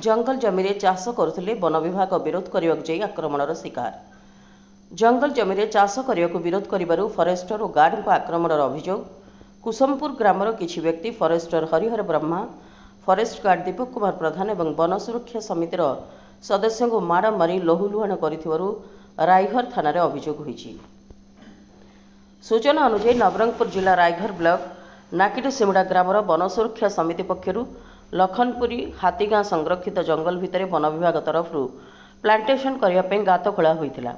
जंगल जमी रे चाष करुले वन विभाग विरोध करने जाई आक्रमणर शिकार। जंगल जमी रे चाष करने को विरोध कर फरेस्टर और गार्ड आक्रमणर अभियोग। कुसुमपुर ग्रामर किछि व्यक्ति forester Harihar Brahma, forest guard Deepak Kumar Pradhan और वन सुरक्षा समितिर सदस्यों को माड़ मारी लहुलुहाण कर रायघर थाना अभियोग होईछि। सूचना अनुसार नवरंगपुर जिला रायघर ब्लॉक नाकिडसिमुड़ा ग्रामर वन सुरक्षा समिति पक्षरु लखनपुरी हाथीगाँ संरक्षित जंगल भितर वन विभाग तरफ प्लांटेशन करने गात खोला होता,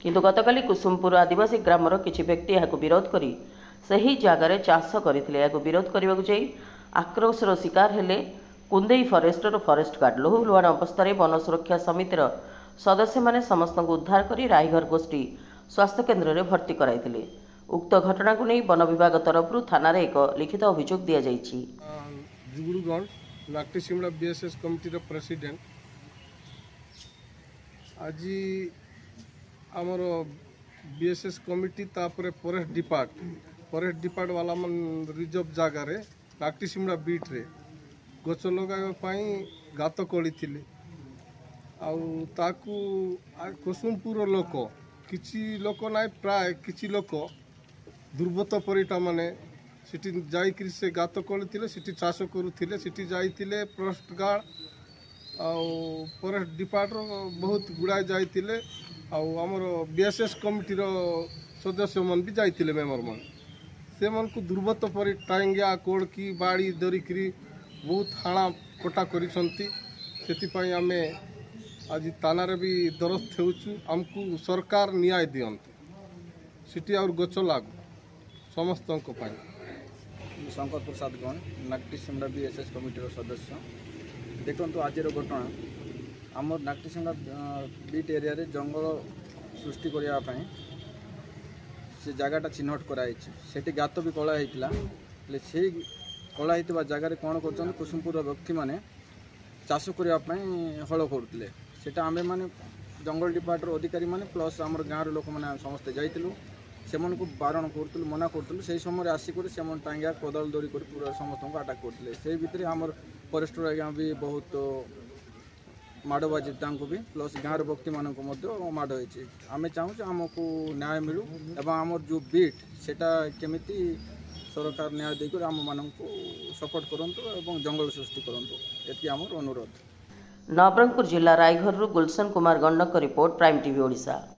किंतु गतकाली कुसुमपुर आदिवासी ग्रामर किछि व्यक्ति यह विरोध करी सही जगार चाष करथिले। विरोध करने जाई आक्रोशर शिकार हेले कुंदेई फरेस्टर और फरेस्ट गार्ड। लहुलुहाण अवस्था वन सुरक्षा समितिर सदस्य माने समस्त उद्धार कर रायघर गोष्ठी स्वास्थ्य केन्द्र में भर्ती कराइथिले। उक्त घटना को नहीं वन विभाग तरफ थाना एक लिखित अभियोग दि जाइछि। जुगुड़गढ़ नाकिडसिमुड़ा बीएसएस कमिटी प्रेसिडेंट आज आमर बीएसएस कमिटी तापर फॉरेस्ट डिपार्ट वाला मन रिजर्व जगार नाकिडसिमुड़ा बीट रे गछ लगाई गात कड़ी कुसुमपुर लोक किछि लोक ना प्राय किछि लोक दुर्बत परिटा माने सिटी जाइकरी से गात कड़ी सिटी चाष करुले सिटी जाइतिले फॉरेस्ट गार्ड फॉरेस्ट डिपार्टमेंट बहुत गुड़ाए जाइतिले आमर बीएसएस कमिटी सदस्य मन भी जाइतिले मेंबर मन से मन को दुर्बत परि टांगिया कोड़की बाड़ी धरिकी बहुत हाणा कटा करिसंती। सेतिपाई आमे आज थाना भी दरस्त हेउछु आमको सरकार न्याय दियंतु सिटी और गछ लागू समस्त शंकर प्रसाद गण नाकिडसिमुड़ा बीएसएस कमिटी सदस्य। देखो आज घटना आम नाकिडसिमुड़ा बीट एरिया रे जंगल सृष्टि करने से जगह चिन्हट कराई से गात भी कला से कला जगार कौन कर कुसुमपुर व्यक्ति माने चाष करने हल करुले सेटा आमे माने जंगल डिपार्टमेंट अधिकारी माने प्लस आम गाँव लोक मैंने समस्ते जाइलु से बारण करूँ मना करूँ से समय आसिक टांगिया कोदाल दौड़ी कर पूरा समस्त को आटाक करते से भितर आम फरेस्टर आज्ञा भी बहुत माड़ बाजी भी प्लस गाँव व्यक्ति मानक माड़ होती आम चाहूँ आमको न्याय मिलू एवं आम जो बीट सेटा केमिति सरकार न्याय देकर आम मानक सपोर्ट करंतु एवं जंगल सृष्टि करंतु एति आमर अनुरोध। नवरंगपुर जिला रायघर Gulshan Kumar Gandak report Prime TV Odisha.